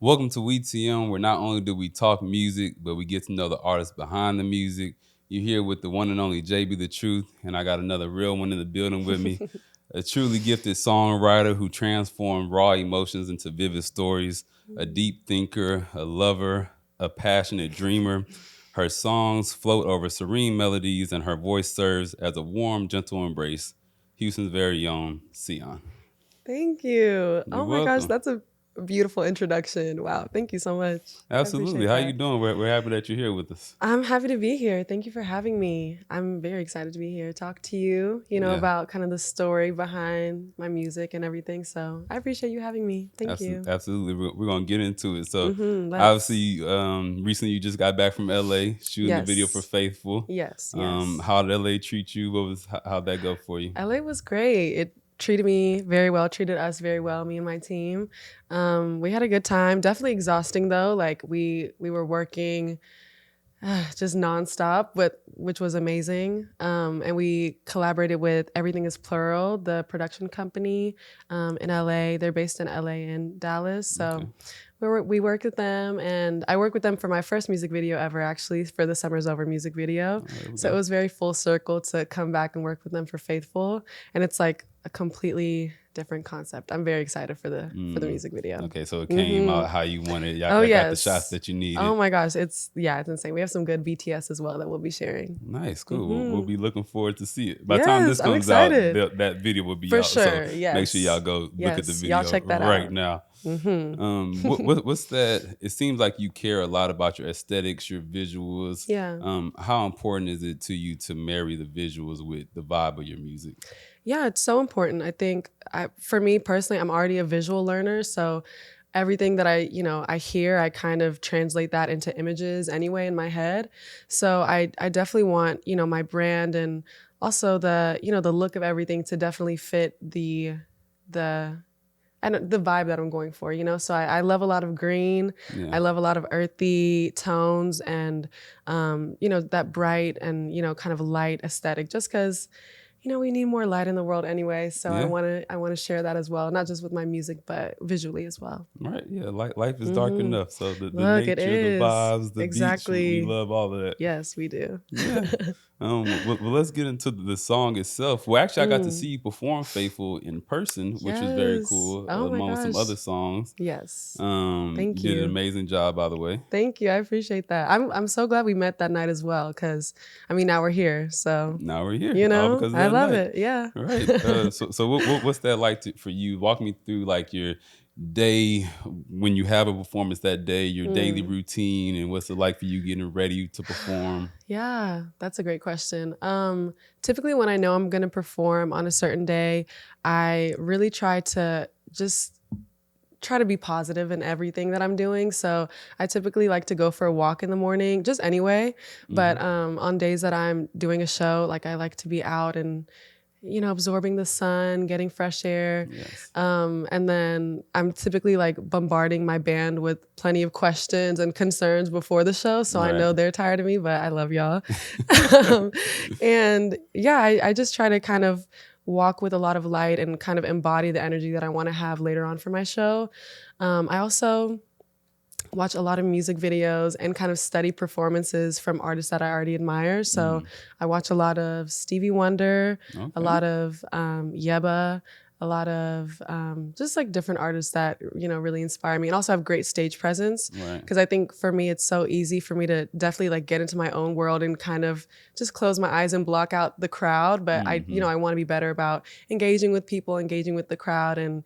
Welcome to WeTM, where not only do we talk music, but we get to know the artists behind the music. You're here with the one and only JB The Truth, and I got another real one in the building with me. A truly gifted songwriter who transformed raw emotions into vivid stories, a deep thinker, a lover, a passionate dreamer. Her songs float over serene melodies, and her voice serves as a warm, gentle embrace. Houston's very own Sion. Thank you. You're Oh my gosh, welcome. that's a beautiful introduction. Wow, thank you so much. I Absolutely. appreciate How you that. doing? We're happy that you're here with us. I'm happy to be here. Thank you for having me. I'm very excited to be here, talk to you, Yeah, about kind of the story behind my music and everything. So I appreciate you having me. Thank you. absolutely. We're gonna get into it. So, Let's. obviously, recently you just got back from LA shooting the video for Yes. Faithful. Yes. How did LA treat you? How'd that go for you? LA was great. It treated me very well, treated us very well, me and my team. We had a good time. Definitely exhausting though. Like we were working just nonstop, but which was amazing. And we collaborated with Everything Is Plural, the production company in LA. They're based in LA and Dallas. Okay. So we worked with them, and I worked with them for my first music video ever, actually, for the Summer's Over music video. There we So it go. was very full circle to come back and work with them for Faithful, and it's like a completely different concept. I'm very excited for the music video. Okay, so it came out how you wanted. Oh Y'all got the shots yes. that you Oh needed. my gosh, it's insane. We have some good BTS as well that we'll be sharing. Nice, cool. We'll be looking forward to see it. By the time this Yes, I'm comes out, excited. that video will be For out. So sure. make sure y'all Yes. go look at the Yes. Y'all video check that right out. now. Mm-hmm. What's that? It seems like you care a lot about your aesthetics, your visuals. Yeah. How important is it to you to marry the visuals with the vibe of your music? Yeah, it's so important. I think for me personally, I'm already a visual learner, so everything that I hear, I kind of translate that into images anyway in my head. So I definitely want, my brand and also the look of everything to definitely fit the and the vibe that I'm going for. So I love a lot of green. Yeah. I love a lot of earthy tones and, that bright and, kind of light aesthetic just because we need more light in the world anyway. So Yeah. I want to share that as well, not just with my music, but visually as well. Right. Yeah. Life is dark enough. So the Look, it nature, the is. vibes, the beach, we Exactly. love all of that. Yes, we do. Yeah. Well, let's get into the song itself. Well, actually, I got to see you perform "Faithful" in person, which was very Yes. cool, Oh my along with some other gosh. songs. Yes. You Thank did an you. amazing job, by the way. Thank you. I appreciate that. I'm so glad we met that night as well because now we're here. So, Now we're here, all because of I that love night. it. Yeah. All right. So what's that like for you? Walk me through like your day when you have a performance that day, your daily routine, and what's it like for you getting ready to perform? Yeah, that's a great question. Typically, when I know I'm going to perform on a certain day, I really try to just try to be positive in everything that I'm doing. So I typically like to go for a walk in the morning, just anyway. But on days that I'm doing a show, like I like to be out and absorbing the sun, getting fresh air. Yes. And then I'm typically like bombarding my band with plenty of questions and concerns before the show. So I Right. know they're tired of me, but I love y'all. And yeah, I just try to kind of walk with a lot of light and kind of embody the energy that I want to have later on for my show. I also watch a lot of music videos and kind of study performances from artists that I already admire. So I watch a lot of Stevie Wonder, Okay. a lot of Yeba, a lot of just like different artists that really inspire me, and also have great stage presence. Right. Because I think for me, it's so easy for me to definitely like get into my own world and kind of just close my eyes and block out the crowd. But I want to be better about engaging with people, engaging with the crowd, and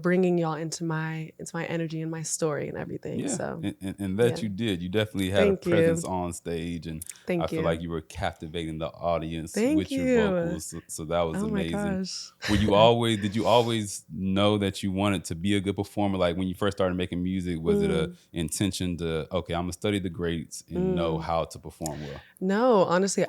bringing y'all into my energy and my story and everything. Yeah, So and that yeah. you did. You definitely had a Thank you. presence on stage, and I Thank feel you. like you were captivating the audience Thank with your you. vocals. So that was Oh my amazing. gosh. Did you always know that you wanted to be a good performer? Like when you first started making music, was it a intention to, okay, I'm gonna study the greats and know how to perform well? No, honestly,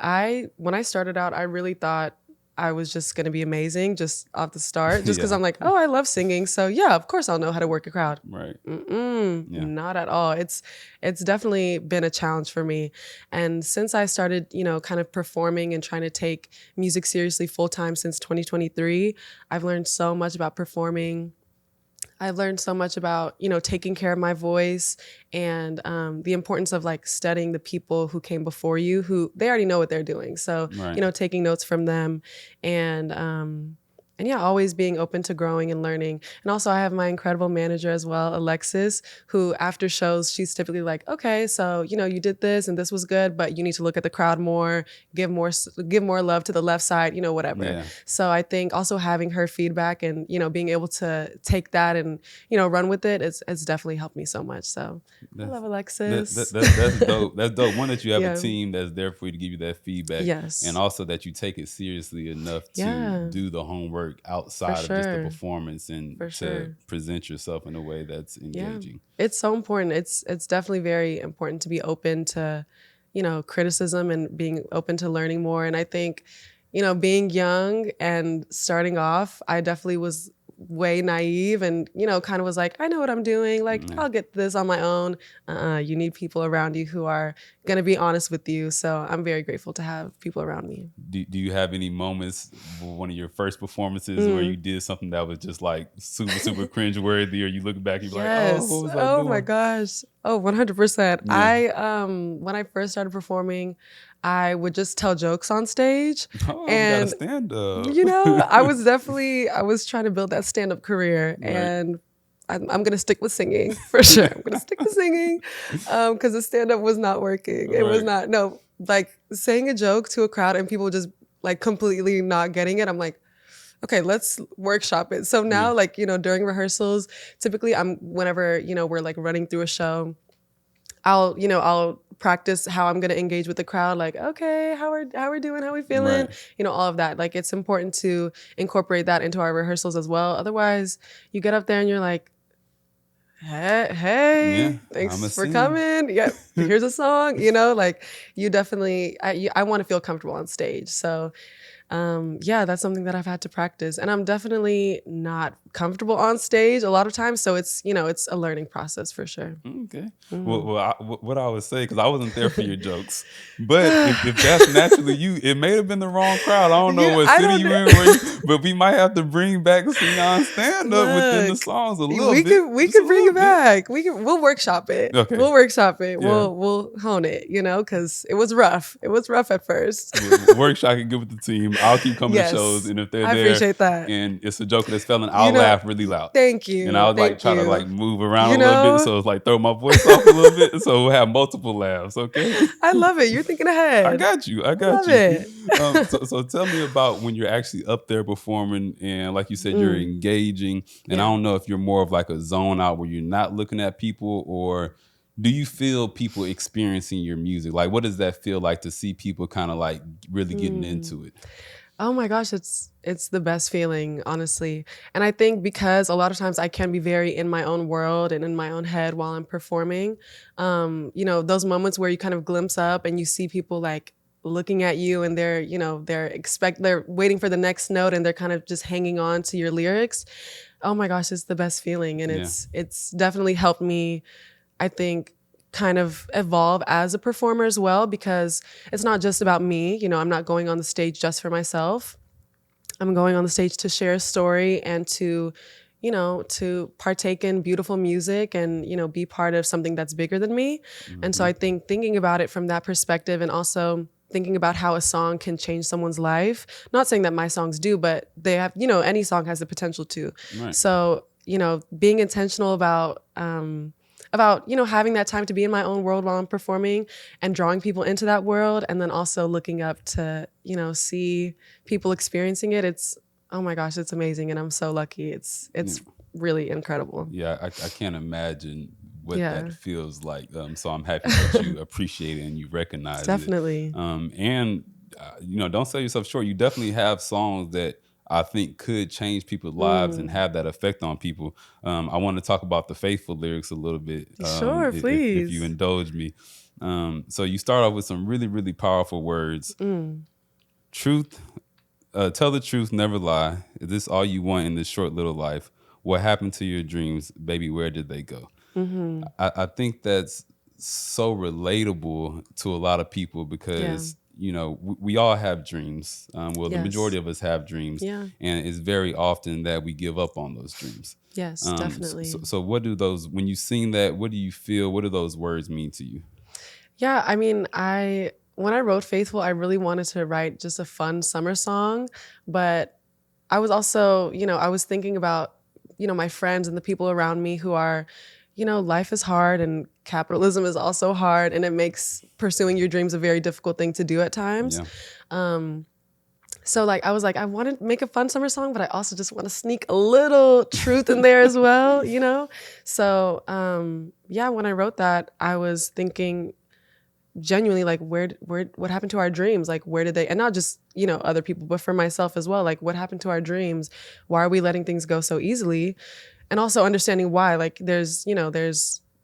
when I started out, I really thought I was just gonna be amazing just off the start, just because Yeah. I'm like, oh, I love singing, so yeah, of course I'll know how to work a crowd. Right. Yeah. Not at all. It's definitely been a challenge for me, and since I started, kind of performing and trying to take music seriously full time since 2023, I've learned so much about performing. I've learned so much about, taking care of my voice and the importance of like studying the people who came before you, who they already know what they're doing. So, Right. taking notes from them and, and yeah, always being open to growing and learning. And also, I have my incredible manager as well, Alexis, who after shows, she's typically like, okay, so, you did this and this was good, but you need to look at the crowd more, give more love to the left side, whatever. Yeah. So I think also having her feedback and, being able to take that and, run with it, it's definitely helped me so much. So I That's love Alexis. that's dope. That's dope. One, that you have a Yeah. team that's there for you to give you that feedback, Yes. and also that you take it seriously enough to Yeah. do the homework outside of just the sure. performance and For to sure. present yourself in a way that's Yeah. engaging. It's so important. It's definitely very important to be open to, criticism and being open to learning more. And I think, being young and starting off, I definitely was way naive and, kind of was like, I know what I'm doing. Like, Yeah. I'll get this on my own. You need people around you who are going to be honest with you. So I'm very grateful to have people around me. Do you have any moments, one of your first performances, where you did something that was just like super cringeworthy, or you look back and you're like, oh, what Yes. was I Oh my doing? gosh. Oh, 100%. Yeah. When I first started performing, I would just tell jokes on stage. Oh, we got a And stand up. I was trying to build that stand-up career, Right. and I'm gonna stick with singing for sure. I'm gonna stick with singing because the stand-up was not working. It was Right. not, no, like saying a joke to a crowd and people just like completely not getting it. I'm like, okay, let's workshop it. So now, Yeah. like, during rehearsals, typically whenever, we're like running through a show, I'll practice how I'm gonna engage with the crowd. Like, okay, how we doing? How we feeling? Right. All of that. Like, it's important to incorporate that into our rehearsals as well. Otherwise, you get up there and you're like, Yeah, hey, I'ma thanks for sing. coming. Yeah, here's a song. Like you definitely, I want to feel comfortable on stage. So yeah, that's something that I've had to practice. And I'm definitely not comfortable on stage a lot of times. So it's, it's a learning process for sure. Okay. Mhm. What I would say, because I wasn't there for your jokes, but if that's naturally you, it may have been the wrong crowd. I don't know Yeah, what I city don't you know. in, but we might have to bring back Sion stand up within the Look, songs a little we bit, could we just a could bring little it bit. back. We'll workshop it. Okay. We'll workshop it. Yeah. We'll hone it, because it was rough. It was rough at first. Workshop I can get with the team. I'll keep coming to shows, Yes. and if they're I there appreciate that. and it's a joke that's failing, You I'll know, laugh really loud. thank And you. I'll like Thank try to like you. move around You a little bit, know, so it's like throw my voice off a little bit, so we'll have multiple laughs. Okay. I love it. You're thinking I ahead. got you. I I got love you. it. So tell me about when you're actually up there performing, and like you said, you're Mm, engaging. And I yeah. don't know if you're more of like a zone out where you're not looking at people, or do you feel people experiencing your music? Like, what does that feel like to see people kind of like really getting Mm. into it? Oh my gosh, it's the best feeling, honestly. And I think because a lot of times I can be very in my own world and in my own head while I'm performing. Those moments where you kind of glimpse up and you see people like looking at you and they're waiting for the next note and they're kind of just hanging on to your lyrics. Oh my gosh, it's the best feeling. And Yeah. it's definitely helped me, I think, kind of evolve as a performer as well, because it's not just about me. I'm not going on the stage just for myself. I'm going on the stage to share a story and to partake in beautiful music and, be part of something that's bigger than me. And so Hmm. I think thinking about it from that perspective and also thinking about how a song can change someone's life, not saying that my songs do, but they have, any song has the potential to. Right. So, being intentional about having that time to be in my own world while I'm performing and drawing people into that world, and then also looking up to see people experiencing it. It's, oh my gosh, it's amazing, and I'm so lucky. It's Yeah. really incredible. Yeah, I can't imagine what Yeah. that feels like. So I'm happy that you appreciate it and you recognize it. Definitely. And don't sell yourself short. You definitely have songs that I think could change people's lives and Mm. have that effect on people. I want to talk about the faithful lyrics a little bit, Sure, if you please. indulge me. So you start off with some really, really powerful words. Mm. Truth, tell the truth, never lie. Is this all you want in this short little life? What happened to your dreams, baby? Where did they go? Mm-hmm. I think that's so relatable to a lot of people Yeah. because we all have dreams. Well, the majority Yes. of us have dreams, Yeah. and it's very often that we give up on those dreams. Yes, definitely. So what do those, when you sing that, what do you feel? What do those words mean to you? Yeah, I mean, when I wrote Faithful, I really wanted to write just a fun summer song, but I was also, I was thinking about, my friends and the people around me who are, life is hard and capitalism is also hard, and it makes pursuing your dreams a very difficult thing to do at times. Yeah. Um, so like I was like, I want to make a fun summer song, but I also just want to sneak a little truth in there as well. So yeah, when I wrote that, I was thinking genuinely like what happened to our dreams, like where did they, and not just other people, but for myself as well, like what happened to our dreams, why are we letting things go so easily, and also understanding why, like there's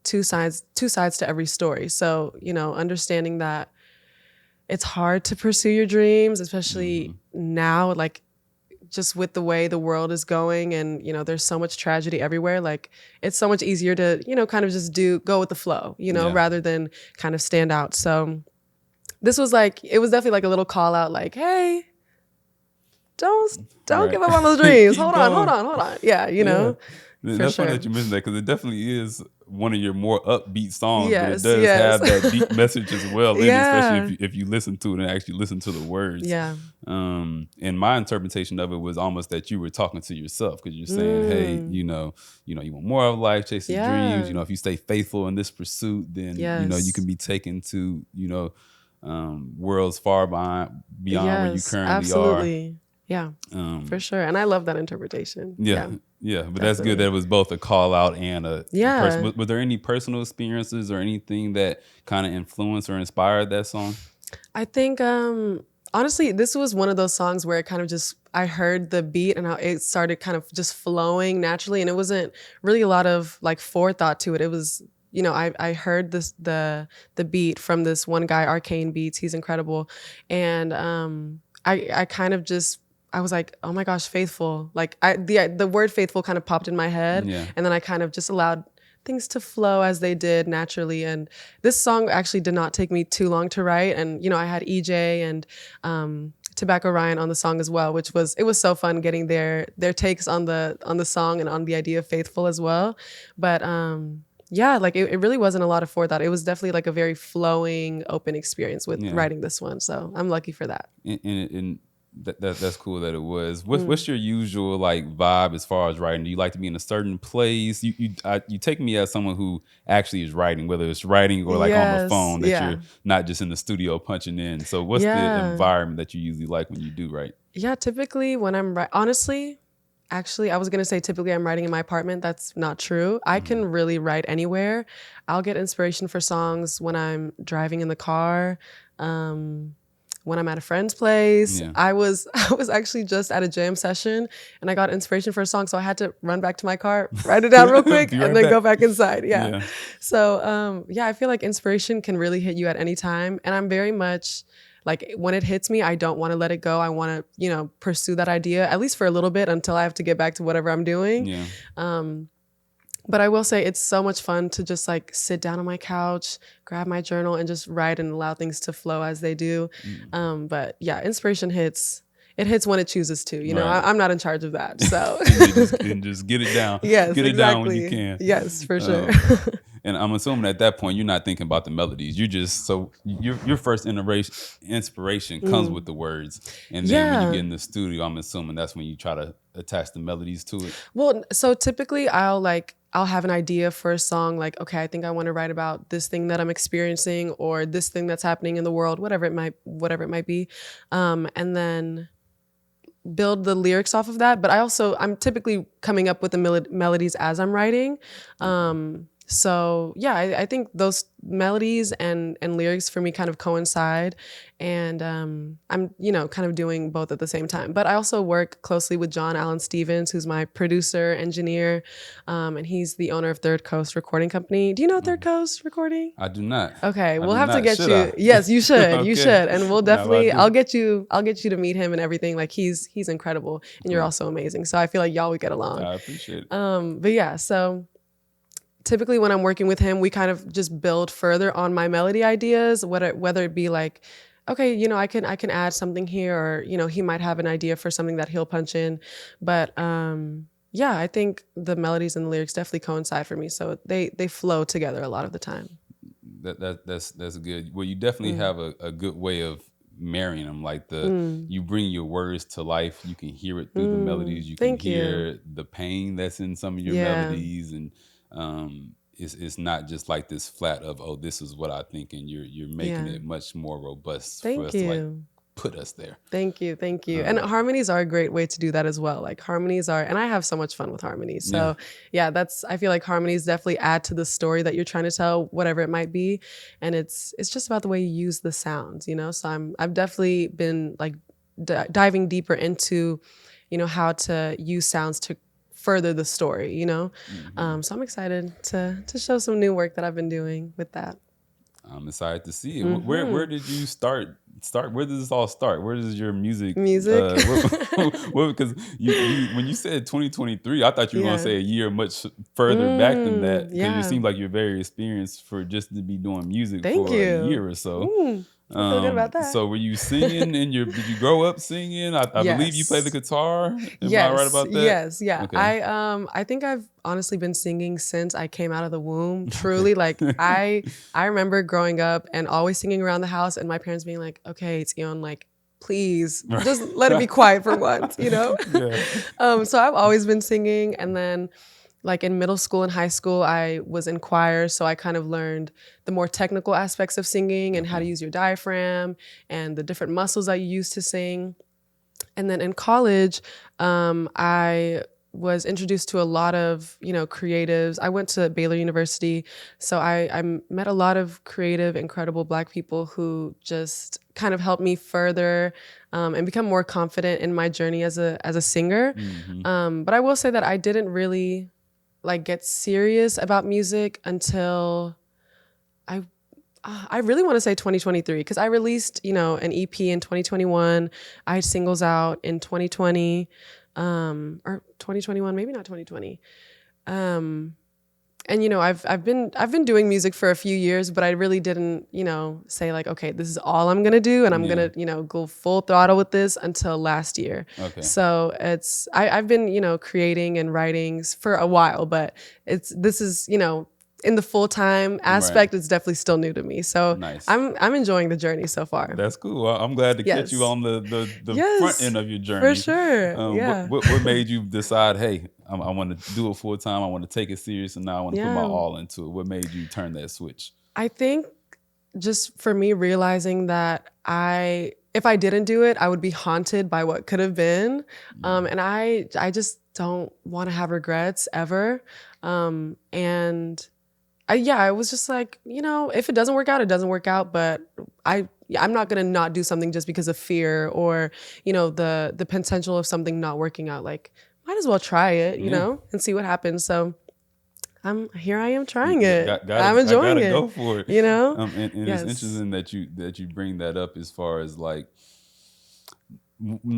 two sides to every story. So understanding that it's hard to pursue your dreams, especially now, like just with the way the world is going, and there's so much tragedy everywhere. Like it's so much easier to kind of just go with the flow, Yeah. rather than kind of stand out. So this was like, it was definitely like a little call out, like, hey, don't Right. give up on those dreams. Keep hold going. on. Yeah, Yeah. for That's funny sure. that you mentioned that, because it definitely is one of your more upbeat songs, but it Yes, does yes. have that deep message as well in it, Yeah. especially if you listen to it and actually listen to the words. Yeah. And my interpretation of it was almost that you were talking to yourself, because you're saying, hey, you want more of life, chasing Yeah. dreams. If you stay faithful in this pursuit, then you can be taken to worlds far beyond where you currently absolutely. Yeah, are. for sure. And I love that interpretation. Yeah, but that's good that it was both a call out and a Yeah. person. Was there any personal experiences or anything that kind of influenced or inspired that song? I think honestly, this was one of those songs where it kind of just, I heard the beat and how it started kind of just flowing naturally, and it wasn't really a lot of like forethought to it. It was, I heard the beat from this one guy, Arcane Beats. He's incredible, and I kind of just, I was like, oh my gosh, faithful. Like the word faithful kind of popped in my head, Yeah. and then I kind of just allowed things to flow as they did naturally. And this song actually did not take me too long to write. And I had EJ and Tobacco Ryan on the song as well, it was so fun getting their takes on the song and on the idea of faithful as well. But yeah, like it really wasn't a lot of forethought. It was definitely like a very flowing, open experience with writing this one. So I'm lucky for that. And that's cool that it was. What's your usual like vibe as far as writing? Do you like to be in a certain place? You take me as someone who actually is writing, whether it's writing or like on the phone, that you're not just in the studio punching in. So what's the environment that you usually like when you do write? Yeah, typically when I'm honestly, actually, I was gonna say typically I'm writing in my apartment. That's not true. I can really write anywhere. I'll get inspiration for songs when I'm driving in the car, when I'm at a friend's place. Yeah. I was actually just at a jam session and I got inspiration for a song, so I had to run back to my car, write it down real quick, and then go back inside. Yeah. So yeah, I feel like inspiration can really hit you at any time, and I'm very much like, when it hits me, I don't want to let it go. I want to, pursue that idea at least for a little bit until I have to get back to whatever I'm doing. Yeah. But I will say it's so much fun to just like sit down on my couch, grab my journal, and just write and allow things to flow as they do. But yeah, inspiration hits. It hits when it chooses to. Right. I'm not in charge of that. So and just get it down. Yes, get it exactly. down when you can. Yes, for sure. And I'm assuming at that point you're not thinking about the melodies. You just, so your first inspiration comes with the words, and then when you get in the studio, I'm assuming that's when you try to attach the melodies to it. Well, so typically I'll have an idea for a song, like, okay, I think I want to write about this thing that I'm experiencing or this thing that's happening in the world, whatever it might be, and then build the lyrics off of that. But I'm typically coming up with the melodies as I'm writing. So yeah, I think those melodies and lyrics for me kind of coincide, and I'm kind of doing both at the same time. But I also work closely with John Allen Stevens, who's my producer, engineer, and he's the owner of Third Coast Recording Company. Do you know Third Coast Recording? I do not. Okay, we'll have to not. get Should you. I? Yes, you should. Okay. You should, and we'll definitely. Now I I'll get you to meet him and everything. Like he's incredible, and you're also amazing. So I feel like y'all would get along. I appreciate it. But yeah, so typically when I'm working with him, we kind of just build further on my melody ideas, whether it be like, okay, I can add something here, or he might have an idea for something that he'll punch in. But yeah, I think the melodies and the lyrics definitely coincide for me, so they flow together a lot of the time. That's good. Well, you definitely Mm. have a good way of marrying them. Like Mm. you bring your words to life. You can hear it through the Mm. melodies. You can Thank you. hear the pain that's in some of your Yeah. melodies, and it's not just like this flat of, oh, this is what I think, and you're making Yeah. it much more robust for Thank us to like you. put us there. Thank you. Thank you. And Um, harmonies are a great way to do that as well. Like harmonies are, and I have so much fun with harmonies. yeah. So yeah, I feel like harmonies definitely add to the story that you're trying to tell, whatever it might be. And it's just about the way you use the sounds. So I've definitely been like diving deeper into, how to use sounds to further the story. Hmm. So I'm excited to show some new work that I've been doing with that. I'm excited to see it. Where Hmm. did you start? Where does this all start? Where does your music? Music. Because you when you said 2023, I thought you were gonna Yeah. say a year much further back than that, because you Yeah. seem like you're very experienced for just to be doing music Thank for a year you. or so. I feel good about that. So were you singing in your? Did you grow up singing? I believe you play the Yes. guitar. Am I right Yes. about that? Yes. Yeah. Okay. I think I've honestly been singing since I came out of the womb. Okay. Truly, like I remember growing up and always singing around the house, and my parents being like, "Okay, it's Sion, like please just let it be quiet for once." Yeah. So I've always been singing, and then like in middle school and high school, I was in choir. So I kind of learned the more technical aspects of singing and how to Okay. use your diaphragm and the different muscles that you use to sing. And then in college, I was introduced to a lot of, creatives. I went to Baylor University. So I met a lot of creative, incredible Black people who just kind of helped me further and become more confident in my journey as a singer. Hmm. But I will say that I didn't really like get serious about music until I I really want to say 2023, because I released, an EP in 2021. I had singles out in 2020, or 2021, maybe not 2020. Um, and I've been doing music for a few years, but I really didn't, say like, okay, this is all I'm gonna do, and I'm Yeah. gonna, go full throttle with this until last year. Okay. So I've been, creating and writing for a while, but this is, in the full time Right. aspect, it's definitely still new to me. So Nice. I'm enjoying the journey so far. That's cool. I'm glad to catch you Yes, on the front yes, end of your for journey. sure. What Yeah, what made you decide, hey, I want to do it full time. I want to take it serious, and now I want to put my yeah. all into it. What made you turn that switch? I think just for me realizing that if I didn't do it, I would be haunted by what could have been. Mm. And I just don't want to have regrets ever. And I was just like, if it doesn't work out, it doesn't work out. But I'm not gonna not do something just because of fear, or, the potential of something not working out. Like, might as well try it, Yeah. and see what happens. So I am You trying it. gotta I'm I enjoying gotta it, go for it. you know? And it's Yes. interesting that you bring that up as far as like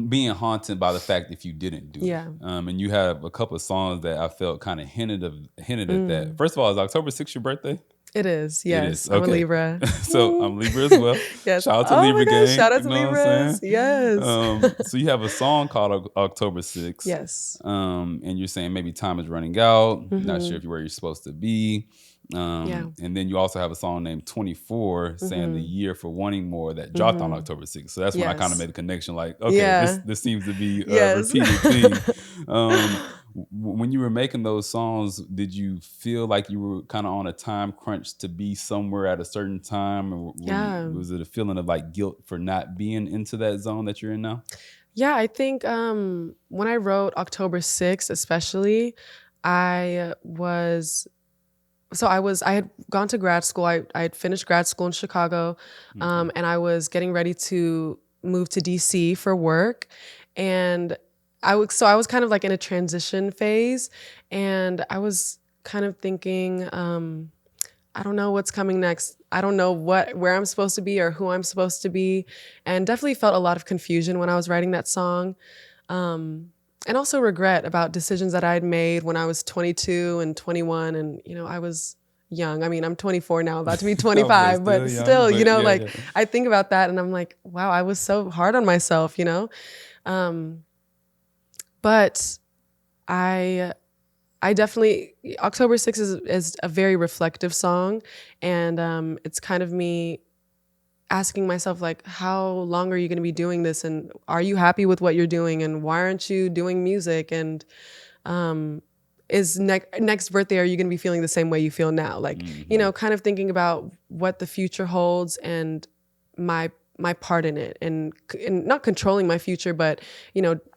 being haunted by the fact if you didn't do it. Yeah. And you have a couple of songs that I felt kind of hinted at that. Mm. First of all, is October 6th your birthday? It is. It is. Yes. I'm a Okay. Libra. So Mm. I'm Libra as well. Yes. Shout out to Oh my Libra gosh. gang. Shout out You to know what I'm Libras. saying? Yes. So you have a song called October 6th. Yes. And you're saying maybe time is running out. Not sure Mm-hmm. if you're where you're supposed to be. Yeah. And then you also have a song named 24 saying the Mm-hmm. year for wanting more that dropped on Mm-hmm. October 6th. So that's when I kind of Yes. made a connection like, okay, Yeah. this seems to be a Yes. repeated theme. When you were making those songs, did you feel like you were kind of on a time crunch to be somewhere at a certain time? Or Yeah. was it a feeling of like guilt for not being into that zone that you're in now? Yeah. I think when I wrote October 6th, especially, I was I had gone to grad school. I had finished grad school in Chicago, Okay. and I was getting ready to move to DC for work, and I was kind of like in a transition phase, and I was kind of thinking, I don't know what's coming next. I don't know where I'm supposed to be or who I'm supposed to be, and definitely felt a lot of confusion when I was writing that song. Um, and also regret about decisions that I had made when I was 22 and 21. And, I was young. I mean, I'm 24 now, about to be No, but 25, still but young. still, But yeah, like yeah. I think about that and I'm like, wow, I was so hard on myself, Um, but I I definitely October 6th is a very reflective song, and it's kind of me asking myself like, how long are you going to be doing this, and are you happy with what you're doing, and why aren't you doing music, and um, is next birthday are you going to be feeling the same way you feel now, like kind of thinking about what the future holds and my my part in it, and not controlling my future, but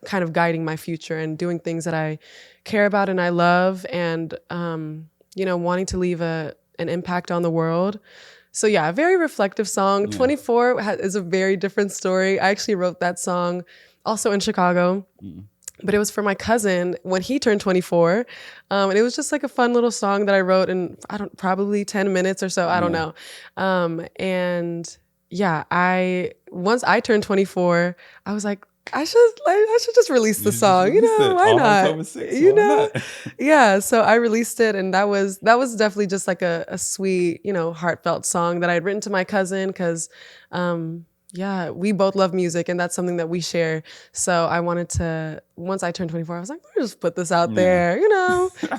kind of guiding my future and doing things that I care about and I love, and wanting to leave an impact on the world. So yeah, a very reflective song. Yeah. 24 is a very different story. I actually wrote that song also in Chicago. But it was for my cousin when he turned 24. And it was just like a fun little song that I wrote in, probably 10 minutes or so. I don't Yeah. know. And yeah, once I turned 24, I was like, I should just release the You just song. released it Why on not? October 6th. Why not? Yeah. So I released it, and that was definitely just like a sweet, heartfelt song that I had written to my cousin because yeah, we both love music, and that's something that we share. So I wanted to, once I turned 24, I was like, let me just put this out Yeah. there,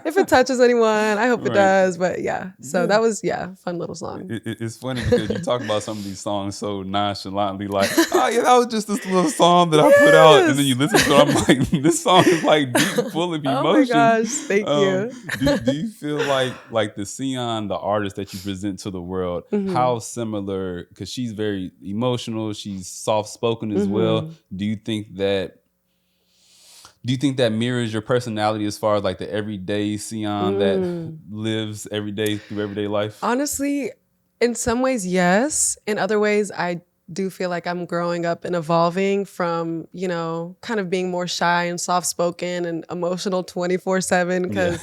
if it touches anyone, I hope it Right. does. But yeah, so Yeah. that was, fun little song. It's funny because you talk about some of these songs so nonchalantly, like, oh yeah, that was just this little song that I put out, and then you Yes. listen to it, I'm like, this song is like deep, full of Oh my emotions. gosh. Thank you. Do you feel like the Sion, the artist that you present to the world, Hmm. how similar? Because she's very emotional, she's soft spoken as well. Hmm. Do you think that mirrors your personality as far as like the everyday Sion that lives every day through everyday life? Honestly, in some ways, yes. In other ways, I do feel like I'm growing up and evolving from, kind of being more shy and soft spoken and emotional 24/7. Yeah. Cause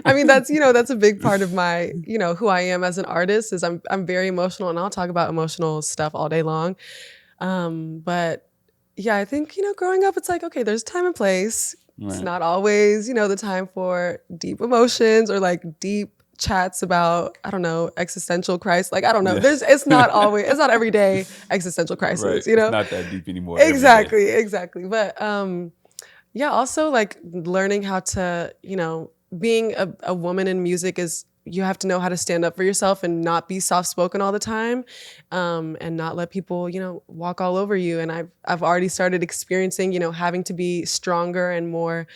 I mean, that's a big part of my, who I am as an artist is I'm very emotional, and I'll talk about emotional stuff all day long. But yeah, I think, growing up, it's like, okay, there's time and place. It's Right. not always, the time for deep emotions or like deep chats about, I don't know, existential crisis. Like, I don't know. Yeah. It's not every day existential Right. crisis, It's not that deep anymore every day. Exactly. But yeah, also like learning how to, being a woman in music is, you have to know how to stand up for yourself and not be soft spoken all the time, and not let people, walk all over you. And I've already started experiencing, having to be stronger and more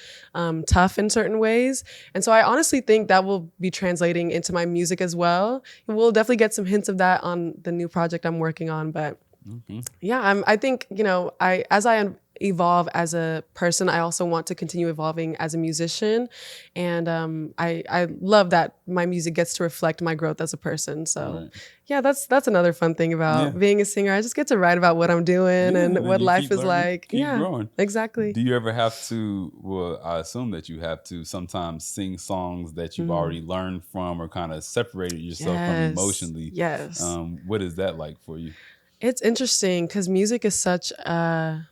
tough in certain ways. And so I honestly think that will be translating into my music as well. We'll definitely get some hints of that on the new project I'm working on. But yeah, I think, as I evolve as a person, I also want to continue evolving as a musician. And I love that my music gets to reflect my growth as a person. So Right. yeah, that's another fun thing Yeah. about being a singer. I just get to write about what I'm doing Yeah. and And then what you life keep is learning, like. keep Yeah, growing. exactly. Do you ever have to, well, I assume that you have to sometimes sing songs that you've already learned from or kind of separated yourself from Yes. emotionally? Yes. What is that like for you? It's interesting because music is such a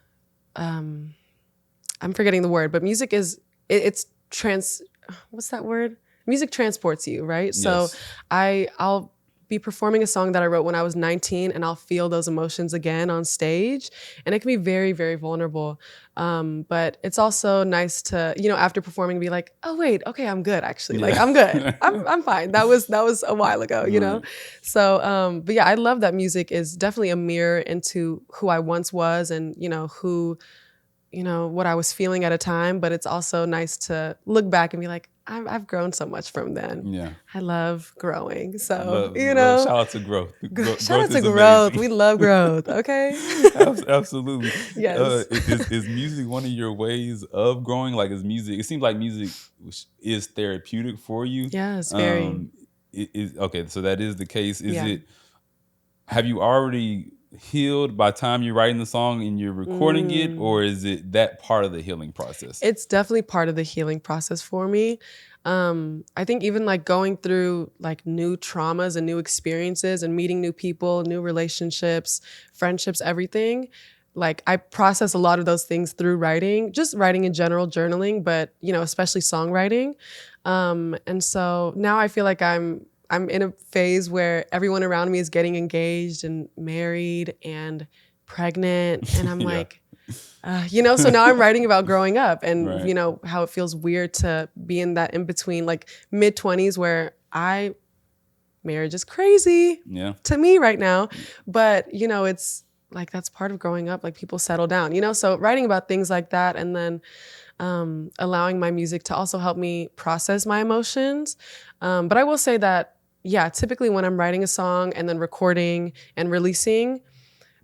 I'm forgetting the word, but music is it's trans what's that word? Music transports you, right? So Yes. I'll be performing a song that I wrote when I was 19, and I'll feel those emotions again on stage, and it can be very, very vulnerable. But it's also nice to, after performing, be like, oh wait, okay, I'm good actually. Like I'm good. Yeah. I'm fine. That was a while ago. Right. So but yeah, I love that music is definitely a mirror into who I once was, and who what I was feeling at a time, but it's also nice to look back and be like, I've grown so much from then. Yeah. I love growing. So, Love. Shout out to growth. shout out Growth to is growth. amazing. We love growth. Okay. Absolutely. Yes. Is music one of your ways of growing? Like, is music? It seems like music is therapeutic for you. Yes, very. Okay. So that is the case. Is Yeah. it? Have you already healed by the time you're writing the song and you're recording it, or is it that part of the healing process? It's definitely part of the healing process for me. I think even like going through like new traumas and new experiences and meeting new people, new relationships, friendships, everything. Like I process a lot of those things through writing, just writing in general, journaling, but especially songwriting. And so now I feel like I'm in a phase where everyone around me is getting engaged and married and pregnant, and I'm Yeah. like, so now I'm writing about growing up and, Right. how it feels weird to be in that in between, like mid 20s where marriage is crazy Yeah. to me right now. But, it's like that's part of growing up. Like people settle down, so writing about things like that and then allowing my music to also help me process my emotions. But I will say that, yeah, typically when I'm writing a song and then recording and releasing,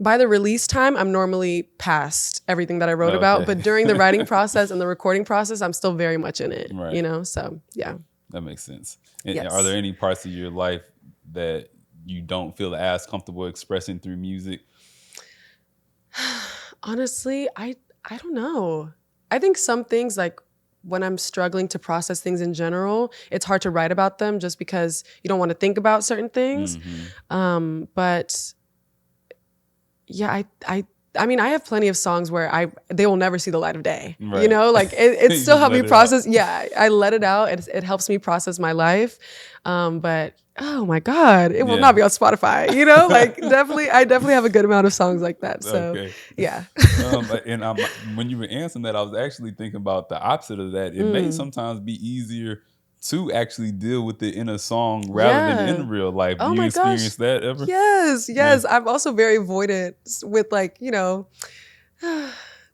by the release time, I'm normally past everything that I wrote about. Okay. But during the writing process and the recording process, I'm still very much in it, Right. So yeah. That makes sense. And Yes. are there any parts of your life that you don't feel as comfortable expressing through music? Honestly, I don't know. I think some things, like when I'm struggling to process things in general, it's hard to write about them just because you don't want to think about certain things. But yeah, I mean, I have plenty of songs where they will never see the light of day. Right. Like it You still just helped me let it process. out. Yeah, I let it out. It helps me process my life. But oh my God, it will Yeah. not be on Spotify. Like I definitely have a good amount of songs like that. So Okay. yeah. And when you were answering that, I was actually thinking about the opposite of that. It may sometimes be easier to actually deal with it in a song rather than Yeah. in real life. Do Oh you my experience gosh. that ever? Yes, Yeah. yes. I'm also very avoidant with like,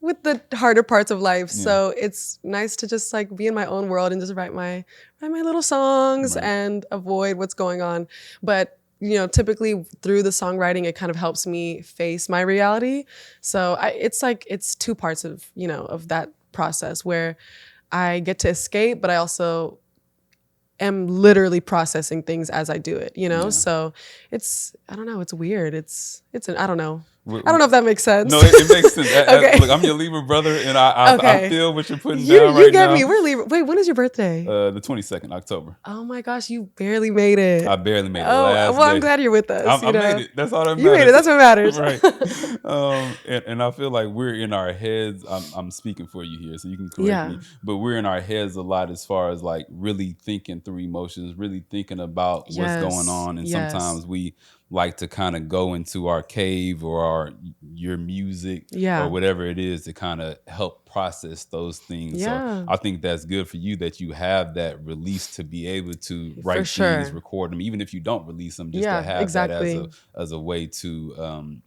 with the harder parts of life. Yeah. So it's nice to just like be in my own world and just write my little songs Right. and avoid what's going on. But typically through the songwriting, it kind of helps me face my reality. So it's two parts of of that process where I get to escape, but I also am literally processing things as I do it, Yeah. So I don't know, it's weird. I don't know. Wh- I don't know if that makes sense. No, it makes sense. Okay. Look, I'm your Libra brother, and I Okay. feel what you're putting You down you right get now. me. We're Libra. Wait, when is your birthday? The 22nd October. Oh my gosh, you barely made it. I barely made it. Oh, Last well, I'm day. glad you're with us. I made it. That's all that You made matters. it. That's what matters. Right. And I feel like we're in our heads. I'm speaking for you here, so you can correct me. Yeah. But we're in our heads a lot as far as like really thinking through emotions, really thinking about what's going Yes. on. And Yes. sometimes we like to kind of go into our cave or your music Yeah. or whatever it is to kind of help process those things. Yeah. So I think that's good for you that you have that release to be able to For write sure. things, record them, even if you don't release them, just to Yeah, have that exactly. as a way to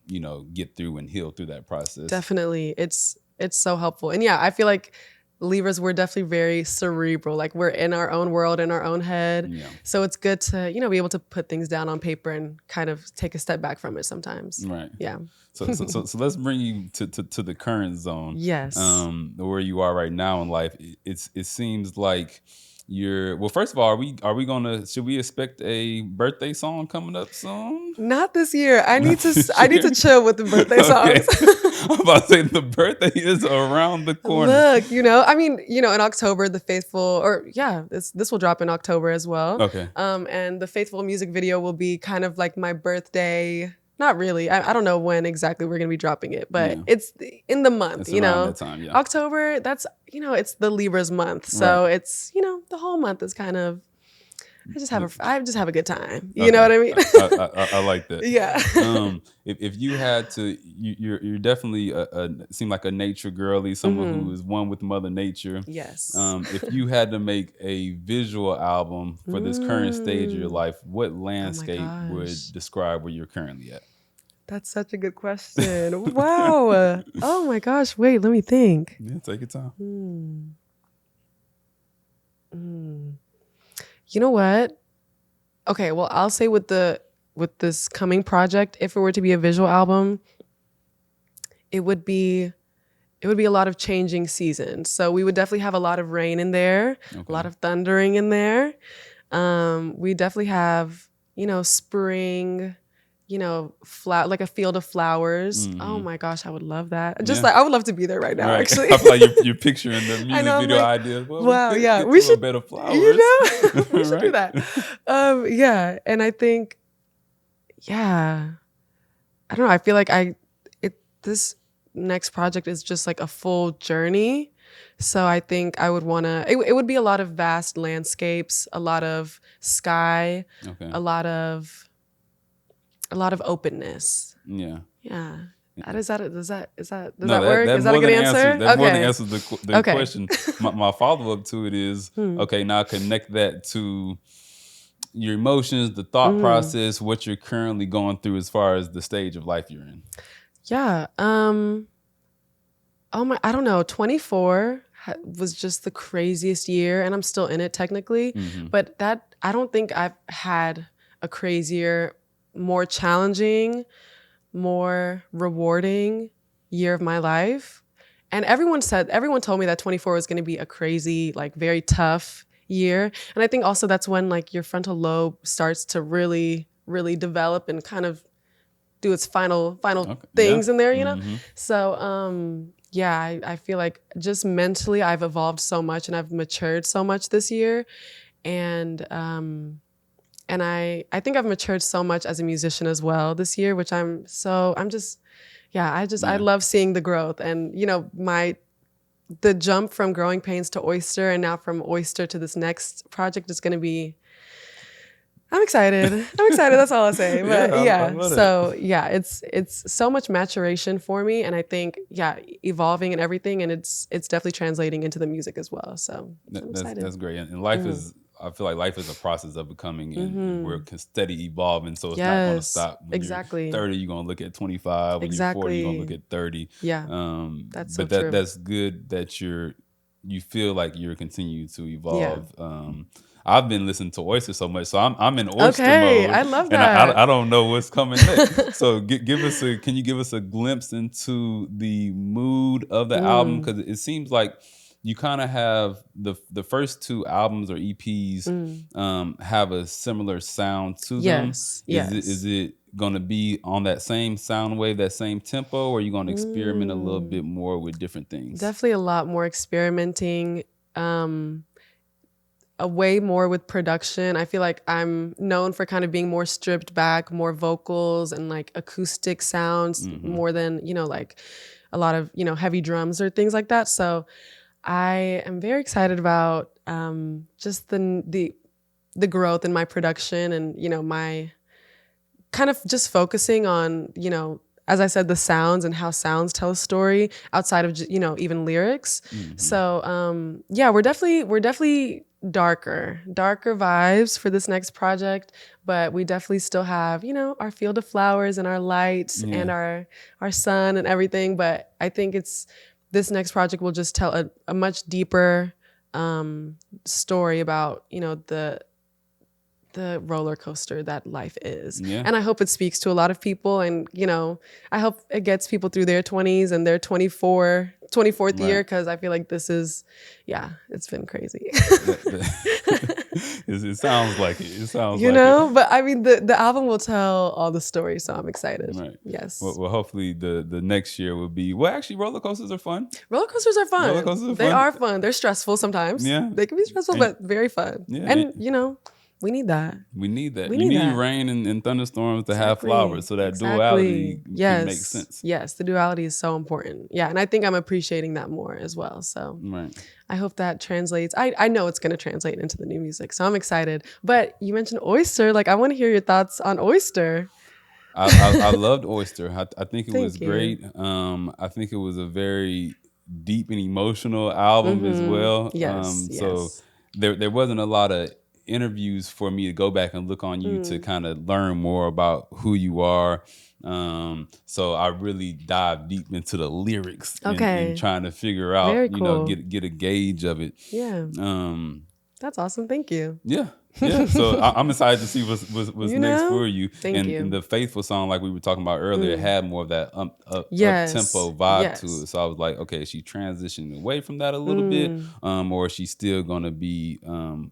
get through and heal through that process. Definitely. It's so helpful. And yeah, I feel like Libras, we're definitely very cerebral. Like we're in our own world, in our own head. Yeah. So it's good to, be able to put things down on paper and kind of take a step back from it sometimes. Right. Yeah. So let's bring you to the current zone. Yes. Where you are right now in life. It seems like well, first of all, should we expect a birthday song coming up soon? Not this year. I Not need to this I need to year? chill with the birthday Okay. songs. I'm about to say the birthday is around the corner. Look, I mean, in October, the Faithful, this will drop in October as well. Okay. And the Faithful music video will be kind of like my birthday. Not really. I don't know when exactly we're gonna be dropping it, but Yeah. it's in the month. It's around that time, yeah. October. That's it's the Libra's month, so Right. it's the whole month is kind of. I just have a good time. You Okay. know what I mean? I like that. Yeah. If you had to, you're definitely seem like a nature girly, someone who is one with Mother Nature. Yes. If you had to make a visual album for this current stage of your life, what landscape would gosh. describe where you're currently at? That's such a good question. Wow. Oh my gosh. Wait, let me think. Yeah, take your time. You know what? Okay, well, I'll say with this coming project, if it were to be a visual album, it would be a lot of changing seasons. So we would definitely have a lot of rain in there, Okay. a lot of thundering in there. We definitely have, spring, like a field of flowers. Mm-hmm. Oh my gosh, I would love that. Yeah. I would love to be there right now, Right. actually. I feel like you're picturing the music know, I'm video like, ideas. Well, wow, we yeah, get we to should- a bed of flowers. we should do Right? that. Yeah, and I think, yeah, I don't know. I feel like this next project is just like a full journey. So I think I would want to, it would be a lot of vast landscapes, a lot of sky, Okay. a lot of openness. Yeah. Yeah. Does No, that work? that Is that a more good than answers answer? that more than Okay. answers the Okay. question. My follow up to it is, Hmm. okay, now connect that to your emotions, the thought Mhm. process, what you're currently going through as far as the stage of life you're in. Yeah. Oh my, I don't know. 24 was just the craziest year, and I'm still in it technically. Mm-hmm. But I don't think I've had a crazier, more challenging, more rewarding year of my life. And everyone told me that 24 was going to be a crazy, like very tough year. And I think also that's when like your frontal lobe starts to really, really develop and kind of do its final Okay. Yeah. things in there, you know? Mm-hmm. So yeah, I feel like just mentally I've evolved so much and I've matured so much this year. And I think I've matured so much as a musician as well this year, which I'm just yeah, I Yeah. love seeing the growth. And the jump from Growing Pains to Oyster, and now from Oyster to this next project is going to be, I'm excited. I'm excited. That's all I'll say. Yeah, But I yeah, love it. so yeah, it's so much maturation for me, and I think evolving and everything, and it's definitely translating into the music as well. So I'm excited. That's great. And life Mhm. is, I feel like life is a process of becoming, and we're Mhm. steady evolving. So it's not going to Yes. stop. When you're Exactly. 30, you're going to look at 25. When you're 40, you're going to look Exactly. at 30. Yeah. That's so But true. that's good that you feel like you're continuing to Yeah. evolve. I've been listening to Oyster so much, so I'm in Oyster Okay. I mode, love and that. I don't know what's coming next. So can you give us a glimpse into the mood of the album? Mm, Because it seems like you kind of have the first two albums or EPs mm. have a similar sound to them. Yes. Is Yes. it going to be on that same sound wave, that same tempo, or are you going to experiment a little bit Mm. more with different things? Definitely a lot more experimenting. Um, a way more with production. I feel like I'm known for kind of being more stripped back, more vocals and like acoustic sounds Hmm. more than, like a lot of, heavy drums or things like that. So I am very excited about just the growth in my production and, my kind of just focusing on, as I said, the sounds and how sounds tell a story outside of, even lyrics. Hmm. So yeah, we're definitely darker vibes for this next project, but we definitely still have, our field of flowers and our lights and Yeah. our sun and everything. But I think this next project will just tell a much deeper story about, the roller coaster that life is. Yeah. And I hope it speaks to a lot of people. And, I hope it gets people through their 20s and their 24th year. Right. Cause I feel like it's been crazy. It sounds like it. It sounds like it. But I mean, the album will tell all the stories. So I'm excited. Right. Yes. Well, hopefully the next year will be, well, actually roller coasters are fun. Roller coasters are Roller fun. coasters are They fun. are fun. They're stressful sometimes. Yeah. They can be stressful, And but very fun. yeah, And, we need that. we need that. We You need need that. rain and thunderstorms to have flowers, Exactly. so that duality Exactly. can make Yes. sense. Yes. The duality is so important. Yeah. And I think I'm appreciating that more as well. So Right. I hope that translates. I know it's going to translate into the new music. So I'm excited. But you mentioned Oyster. Like, I want to hear your thoughts on Oyster. I loved Oyster. I think it was Thank you. great. I think it was a very deep and emotional album as well. Yes. So Yes. there wasn't a lot of interviews for me to go back and look on you to Mm. kind of learn more about who you are. So I really dived deep into the lyrics and Okay. trying to figure out, Very cool. get a gauge of it. Yeah. Um, That's awesome. Thank you. yeah, yeah. So I'm excited to see what's next for you. Thank And you. the Faithful song, like we were talking about earlier, Mm. had more of that up tempo Yes. vibe to Yes. it. So I was like, okay, is she transitioning away from that a little bit, Mm. or is she still gonna be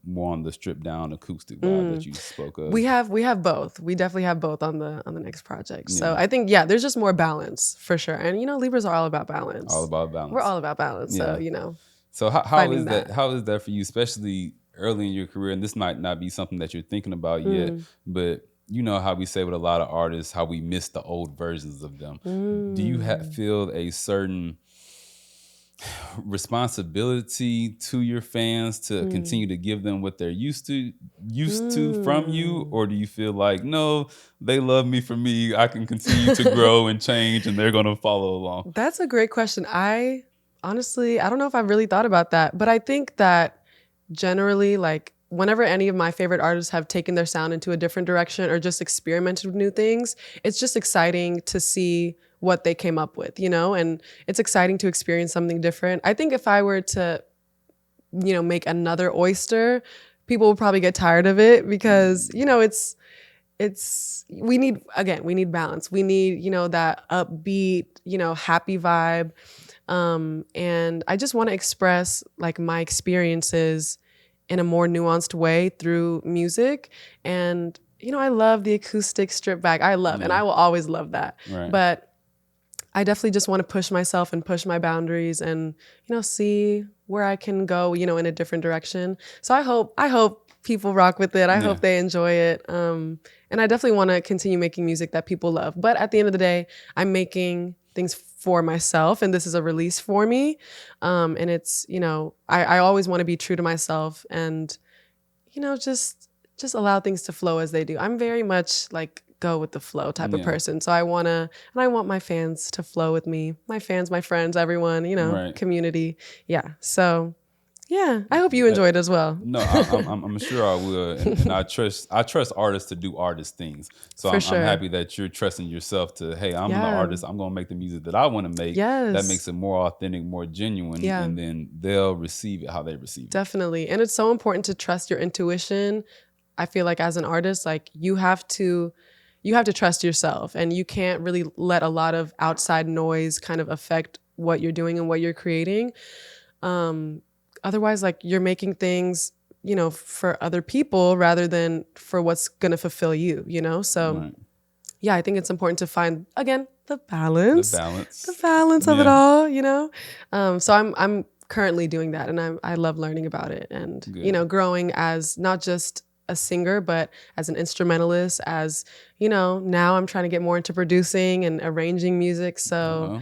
more on the stripped down acoustic vibe that you spoke of? We have both. We definitely have both on the next project. So Yeah, I think there's just more balance for sure. And Libras are all about all balance. about We're balance. all about balance. So Yeah. So how finding is that? that. How is that for you, especially early in your career? And this might not be something that you're thinking about yet, Mm. but you know how we say with a lot of artists, how we miss the old versions of them. Do you Mm. feel a certain responsibility to your fans to Mm. continue to give them what they're used to from you, Mm. or do you feel like, no, they love me for me, I can continue to grow and change and they're going to follow along? That's a great question. I honestly, I don't know if I've really thought about that, but I think that generally, like, whenever any of my favorite artists have taken their sound into a different direction or just experimented with new things, it's just exciting to see what they came up with, you know? And it's exciting to experience something different. I think if I were to, make another oyster, people would probably get tired of it because, we need balance. We need, that upbeat, happy vibe. And I just want to express like my experiences in a more nuanced way through music. And, I love the acoustic stripped back. And Yeah, I will always love that. right. But I definitely just want to push myself and push my boundaries and, see where I can go, in a different direction. So I hope people rock with it. I Yeah, hope they enjoy it. And I definitely want to continue making music that people love. But at the end of the day, I'm making things for myself and this is a release for me. And it's, I always want to be true to myself and, just allow things to flow as they do. I'm very much like go with the flow type of yeah, person. So I want my fans to flow with me. My fans, my friends, everyone, right. community. Yeah. So yeah, I hope you Uh, enjoyed as well. no, I'm sure I will, and I trust artists to do artist things. So For I'm sure. happy that you're trusting yourself to, hey, I'm an Yeah. artist. I'm gonna make the music that I want to make. That makes Yes. it more authentic, more genuine, Yeah. and then they'll receive it how they receive it. Definitely. And it's so important to trust your intuition. I feel like as an artist, like you have to trust yourself and you can't really let a lot of outside noise kind of affect what you're doing and what you're creating. Um, Otherwise, like you're making things, for other people rather than for what's gonna fulfill you, So Right. yeah, I think it's important to find again The the balance. balance of it Yeah. all. So I'm currently doing that, and I love learning about it, and Good. growing as not just a singer, but as an instrumentalist. As now I'm trying to get more into producing and arranging music. So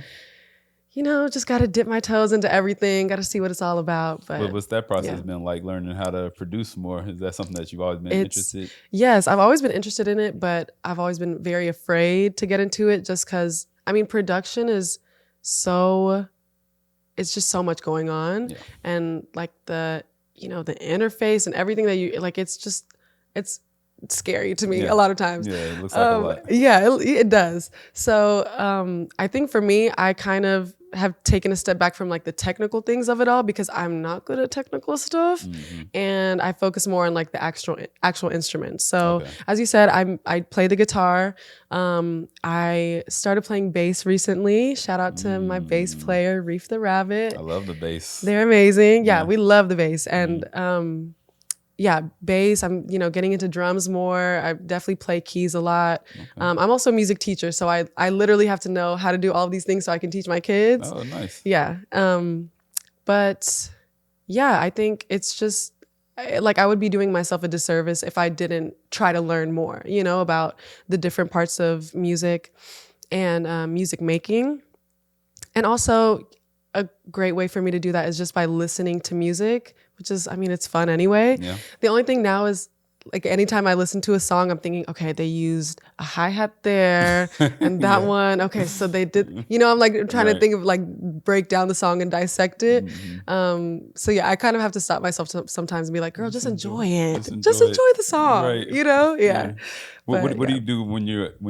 Uh-huh. just got to dip my toes into everything. Got to see what it's all about. But What's that process yeah. been like? Learning how to produce more? Is that something that you've always been It's interested? Yes, I've always been interested in it, but I've always been very afraid to get into it just because production is so it's just so much going on, Yeah. and like the interface and everything that you like, it's scary to me Yeah. a lot of times. Yeah. It looks like a lot. Yeah, it does. So I think for me, I kind of have taken a step back from like the technical things of it all because I'm not good at technical stuff, Hmm. and I focus more on like the actual instruments. So Okay. as you said, I play the guitar. I started playing bass recently. Shout out to my bass Mm. player, Reef the I Rabbit. love the bass. They're amazing. Yeah, Yeah. we love the bass. And Mhm. yeah, bass. I'm, getting into drums more. I definitely play keys a lot. Okay. I'm also a music teacher, so I literally have to know how to do all of these things so I can teach my kids. Oh, nice. Yeah. But yeah, I think it's just like I would be doing myself a disservice if I didn't try to learn more, about the different parts of music and music making. And also, a great way for me to do that is just by listening to music, which is, it's fun anyway. Yeah. The only thing now is like anytime I listen to a song, I'm thinking, okay, they used a hi-hat there and that Yeah. one. Okay, so they did, I'm like trying to Right. think of like break down the song and dissect it. Mhm. So yeah, I kind of have to stop myself sometimes and be like, girl, just enjoy it. Just Just enjoy it. enjoy the song, Right. Yeah. Yeah. What But what do yeah. you do when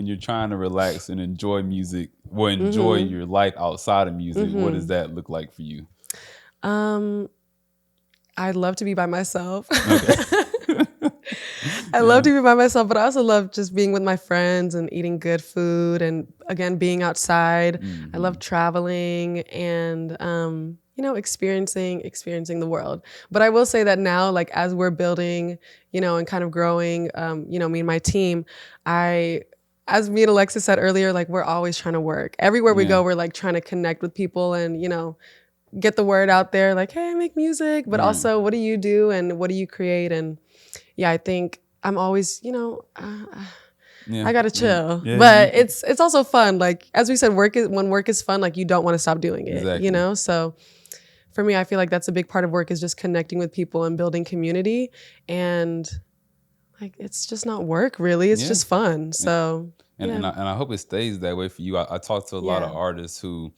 you're trying to relax and enjoy music or enjoy Mm-hmm. your life outside of music? What does Mm-hmm. that look like for you? Um, I'd love to be by myself. Okay. I love Yeah. to be by myself, but I also love just being with my friends and eating good food and again being outside. I love Mhm. traveling and experiencing the world. But I will say that now, like as we're building, and kind of growing, me and my team, I as me and Alexis said earlier, like we're always trying to work. Everywhere we Yeah. go, we're like trying to connect with people and, get the word out there like, hey, I make music, but Right. also what do you do and what do you create? And yeah, I think I'm always, Yeah. I gotta Yeah. chill, Yeah. but it's also fun. Like as we said, when work is fun, like you don't want to stop doing it, Exactly. So for me, I feel like that's a big part of work, is just connecting with people and building community. And like, it's just not work really. It's Yeah. just fun. So yeah. And I hope it stays that way for you. I talk to a lot of Yeah. artists who,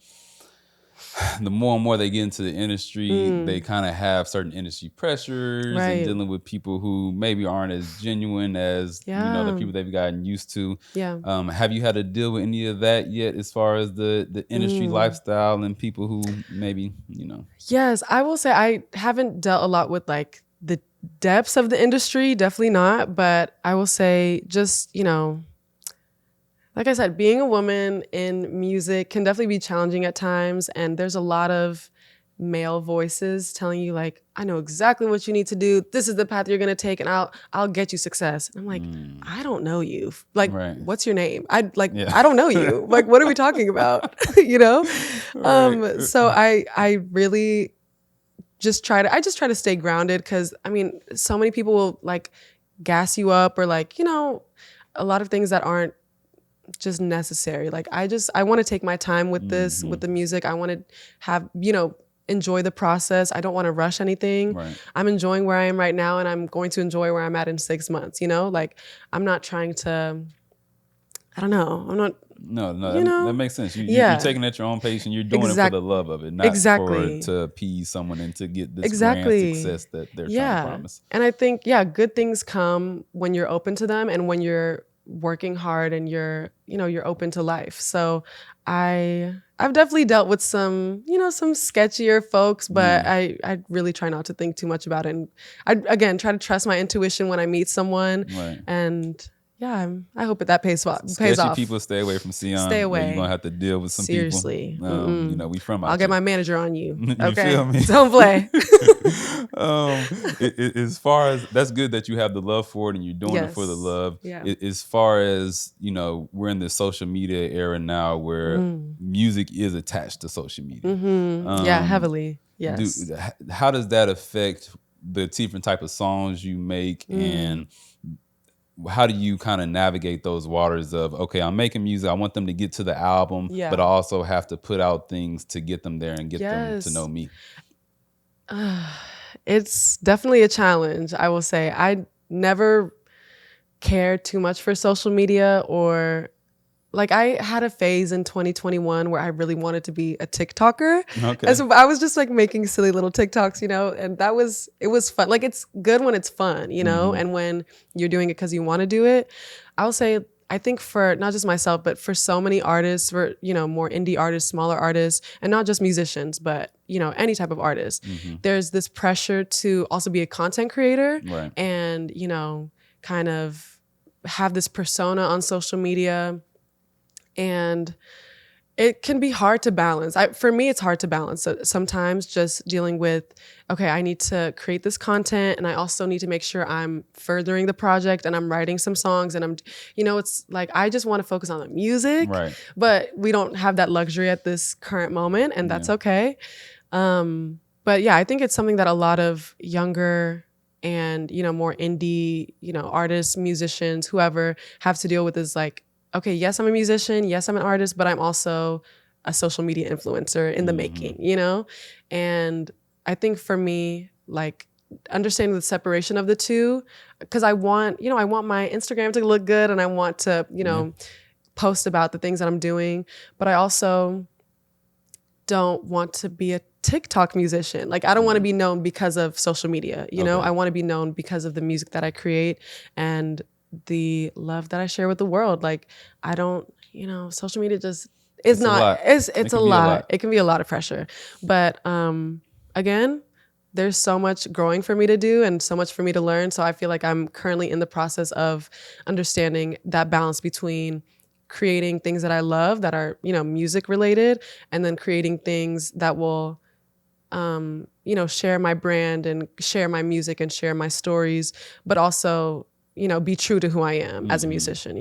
the more and more they get into the industry, they kind of have certain industry pressures and Right. dealing with people who maybe aren't as genuine as the Yeah. people they've gotten used to. Yeah. Have you had to deal with any of that yet, as far as the industry lifestyle and people who maybe Yes, I will say I haven't dealt a lot with like the depths of the industry, definitely not. But I will say, just, like I said, being a woman in music can definitely be challenging at times. And there's a lot of male voices telling you like, I know exactly what you need to do. This is the path you're going to take, and I'll get you success. And I'm like, I don't know you. Like, Right. what's your name? I Yeah. I don't know you. Like, what are we talking about? You know? Right. So I really just try to stay grounded, because I mean, so many people will like gas you up, or like, a lot of things that aren't just necessary. Like, I want to take my time with this, with the music. I want to have, enjoy the process. I don't want to rush anything. Right. I'm enjoying where I am right now, and I'm going to enjoy where I'm at in 6 months, like, I'm not trying to, I don't know. I'm not, No, that makes sense. You're Yeah. taking it at your own pace, and you're doing it for the love of it, not Exactly. to appease someone and to get this Exactly. grand success that they're trying to promise. And I think, good things come when you're open to them, and when you're working hard, and you're open to life. So I've definitely dealt with some, some sketchier folks, but I really try not to think too much about it. And I, again, try to trust my intuition when I meet someone. Right. And I hope that pays off. Sketchy people, stay away from Sion. Stay away. You're gonna have to deal with some Seriously. people. We from out I'll get here. my manager on you. You Okay. feel me? Don't play. As far as, that's good that you have the love for it and you're doing it for the love. Yeah. As far as, we're in the social media era now where music is attached to social media. Heavily. Yes. How does that affect the different type of songs you make, and how do you kind of navigate those waters of, okay, I'm making music, I want them to get to the album, but I also have to put out things to get them there and get them to know me? It's definitely a challenge, I will say. I never cared too much for social media, or like, I had a phase in 2021 where I really wanted to be a TikToker. Okay. And so I was just like making silly little TikToks, and it was fun. Like, it's good when it's fun, and when you're doing it because you want to do it. I'll say, I think for not just myself, but for so many artists, for, more indie artists, smaller artists, and not just musicians, but, any type of artist, there's this pressure to also be a content creator. Right. And, kind of have this persona on social media. And it can be hard to balance. For me, it's hard to balance. So sometimes just dealing with, okay, I need to create this content, and I also need to make sure I'm furthering the project, and I'm writing some songs, and I'm, it's like, I just want to focus on the music, Right. but we don't have that luxury at this current moment, and that's okay. But I think it's something that a lot of younger and, more indie, artists, musicians, whoever, have to deal with, is like, okay, yes, I'm a musician. Yes, I'm an artist, but I'm also a social media influencer in the making, And I think for me, like, understanding the separation of the two, because I want my Instagram to look good, and I want to, post about the things that I'm doing, but I also don't want to be a TikTok musician. Like, I don't want to be known because of social media, I want to be known because of the music that I create and the love that I share with the world. Like, I don't, social media just is not, it's a lot. It can be a lot of pressure. But again, there's so much growing for me to do and so much for me to learn. So I feel like I'm currently in the process of understanding that balance between creating things that I love that are, music related, and then creating things that will, share my brand and share my music and share my stories, but also, be true to who I am as a musician,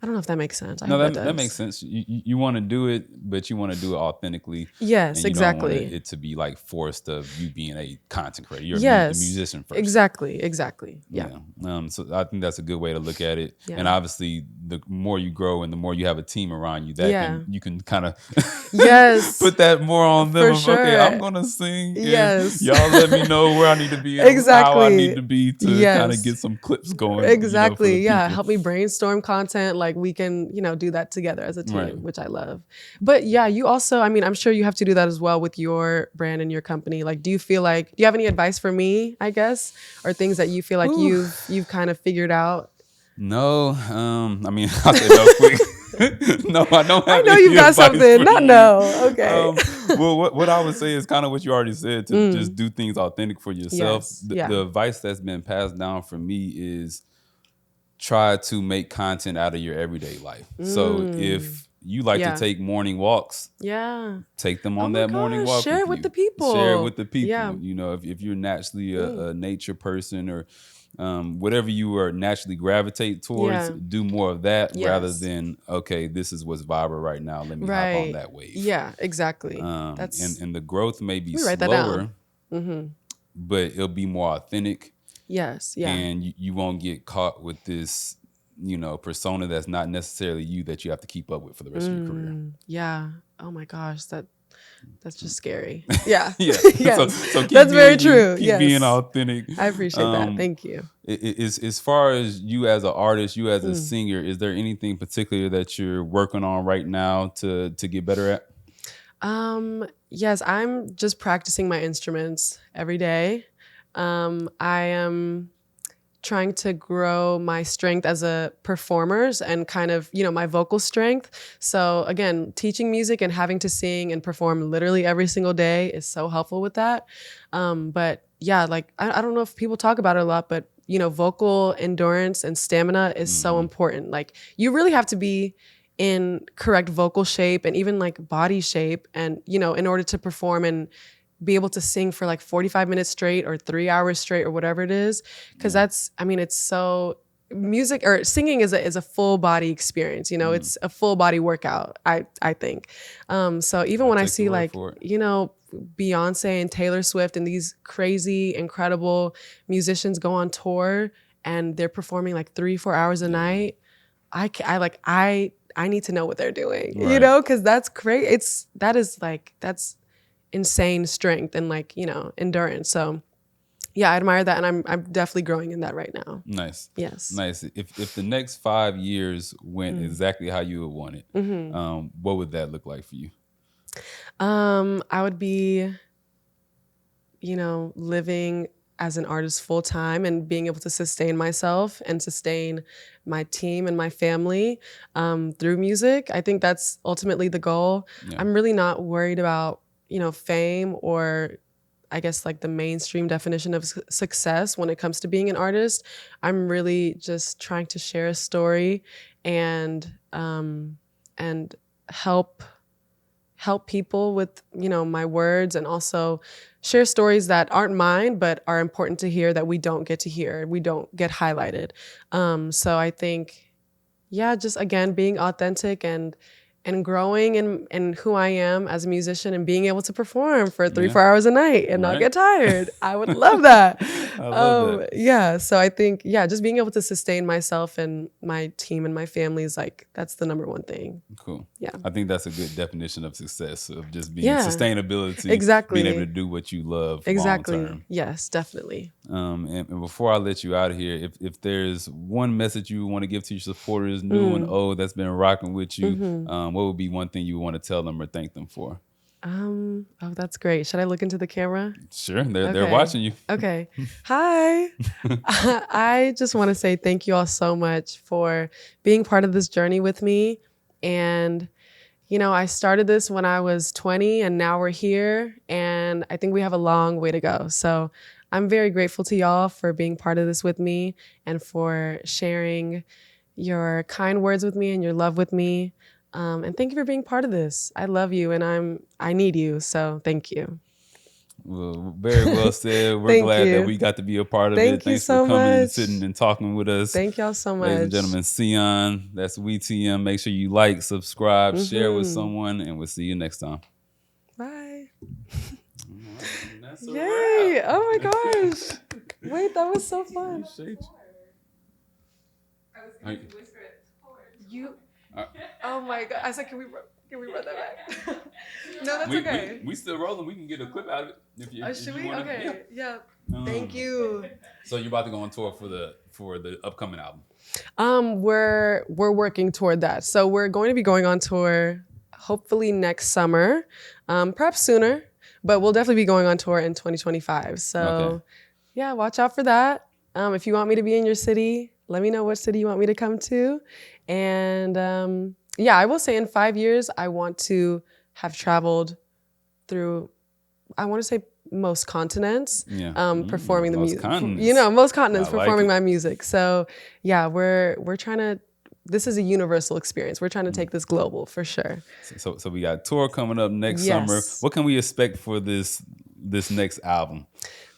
I don't know if that makes sense. I No, hope that that makes does. sense. You want to do it, but you want to do it authentically, Yes, and you don't want exactly. it to be like forced of you being a content creator. You're a Yes, musician first. exactly. Yeah, Yeah. So I think that's a good way to look at it. And yeah, obviously, the more you grow and the more you have a team around you, yeah. you can kind of Yes, put that more on them for of, okay, I'm sure. gonna sing, and Yes. y'all let me know where I need to be and how I need Exactly. to be to kind of Yes. get some clips going, for the Exactly. Yeah. people. Help me brainstorm content. Like we can, do that together as a Right. team, which I love. But yeah, you also, I mean, I'm sure you have to do that as well with your brand and your company. Like, do you have any advice for me, I guess, or things that you feel like Whew. you've kind of figured out? No, I mean, I said no quick. No, I don't I have know any you've got advice something. for Not you. no. Okay. Well, what I would say is kind of what you already said, to just Mm. do things authentic for yourself. Yes. The Yeah. advice that's been passed down for me is try to make content out of your everyday life. So Mm. if you like to Yeah. take morning walks, Yeah. take them Oh on my that morning gosh. walk Share with it with the you. Share it with people. the people. Yeah. If you're naturally Mm. a nature person, or whatever you are naturally gravitate towards, Yeah. do more of that rather Yes. than, okay, this is what's viral right now. Let me hop on Right. that wave. Yeah, exactly. And That's and the growth may be Let me write that down. slower, Mm-hmm. but it'll be more authentic, Yes. Yeah. and you won't get caught with this, persona that's not necessarily you, that you have to keep up with for the rest of your career. Yeah. Oh my gosh, that's just scary. Yeah. Yeah. So Yes. so keep That's very being you, true. keep being Yes. authentic. I appreciate that. Um, Thank you. as far as you as an artist, you as a Mm. singer, is there anything particular that you're working on right now to get better at? Yes, I'm just practicing my instruments every day. I am trying to grow my strength as a performers and kind of, my vocal strength. So again, teaching music and having to sing and perform literally every single day is so helpful with that. But yeah, like I don't know if people talk about it a lot, but vocal endurance and stamina is so Hmm. important. Like you really have to be in correct vocal shape and even like body shape and in order to perform and be able to sing for like 45 minutes straight or 3 hours straight or whatever it is. Cause Yeah. that's, I mean, it's so music or singing is a full body experience. Mm. It's a full body workout. I think. So even I'll when I take your see word like, for it. Beyonce and Taylor Swift and these crazy, incredible musicians go on tour and they're performing like 3-4 hours a Yeah. night. I need to know what they're doing, Right. cause that's great. That's insane strength and like endurance. So yeah, I admire that, and I'm definitely growing in that right now. Nice. Yes. Nice. If the next 5 years went Mm. exactly how you would want it, Hmm. what would that look like for you? I would be living as an artist full time and being able to sustain myself and sustain my team and my family through music. I think that's ultimately the goal. Yeah. I'm really not worried about fame or I guess like the mainstream definition of success when it comes to being an artist. I'm really just trying to share a story and help people with my words, and also share stories that aren't mine but are important to hear, that we don't get to hear, we don't get highlighted. So I think, yeah, just again being authentic and growing in who I am as a musician and being able to perform for three, Yeah. 4 hours a night and not Right. get tired. I would love that. I love that. Yeah. So I think, yeah, just being able to sustain myself and my team and my family is like, that's the number one thing. Cool. Yeah. I think that's a good definition of success, of just being Yeah. sustainability, being able to Exactly. do what you love long Exactly. term. Yes, definitely. And before I let you out of here, if there's one message you want to give to your supporters, new and Mm. old, that's been rocking with you, Mhm. what would be one thing you want to tell them or thank them for? Oh, that's great. Should I look into the camera? Sure, they're Okay. watching you. Okay. Hi. I just want to say thank you all so much for being part of this journey with me. And, I started this when I was 20 and now we're here. And I think we have a long way to go. So I'm very grateful to y'all for being part of this with me and for sharing your kind words with me and your love with me. And thank you for being part of this. I love you and I need you. So thank you. Well, very well said. We're Thank glad that you. we got to be a part of it. Thank you Thanks for so coming and much. sitting and talking with us. Thank y'all so much. Ladies and gentlemen, Sion, that's WeTM. Make sure you like, subscribe, share with someone, and we'll see you next time. Bye. That's Yay. Oh my gosh. Wait, that was so fun. Appreciate You. Oh my god. I said, can we run that back? No, that's okay. We still rolling. We can get a clip out of it if you. Should if you we? wanna, Okay. Yeah. Thank you. So you're about to go on tour for the upcoming album. We're working toward that. So we're going to be going on tour hopefully next summer, perhaps sooner, but we'll definitely be going on tour in 2025. So yeah, watch out for that. If you want me to be in your city, let me know what city you want me to come to. And yeah, I will say in 5 years, I want to have traveled through, I want to say most continents, performing the music. You know, most continents performing my music. So yeah, we're trying to, this is a universal experience. We're trying to take this global for sure. So we got tour coming up next summer. What can we expect for this next album?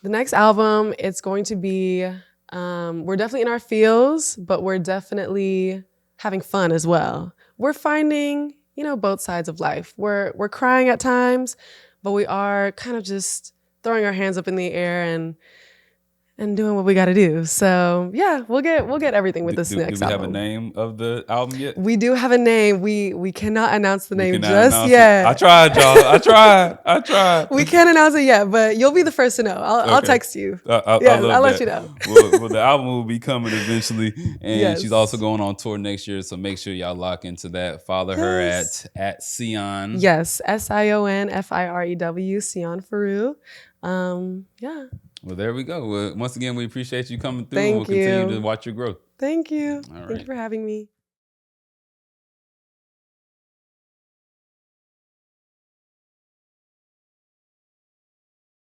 The next album, it's going to be, we're definitely in our feels, but we're definitely having fun as well. We're finding, you know, both sides of life. We're crying at times, but we are kind of just throwing our hands up in the air and doing what we got to do. So yeah, we'll get everything with this next album. Do we have a name of the album yet? We do have a name. We cannot announce the name just yet. I tried, y'all. I tried. We can't announce it yet, but you'll be the first to know. I'll text you. I'll let you know. Well, the album will be coming eventually, and she's also going on tour next year. So make sure y'all lock into that. Follow her at Sion. Yes, SionFirew, Sion Faru. Yeah. Well, there we go. Once again, we appreciate you coming through. Thank and we'll continue to watch your growth. Thank you. All right. Thank you for having me.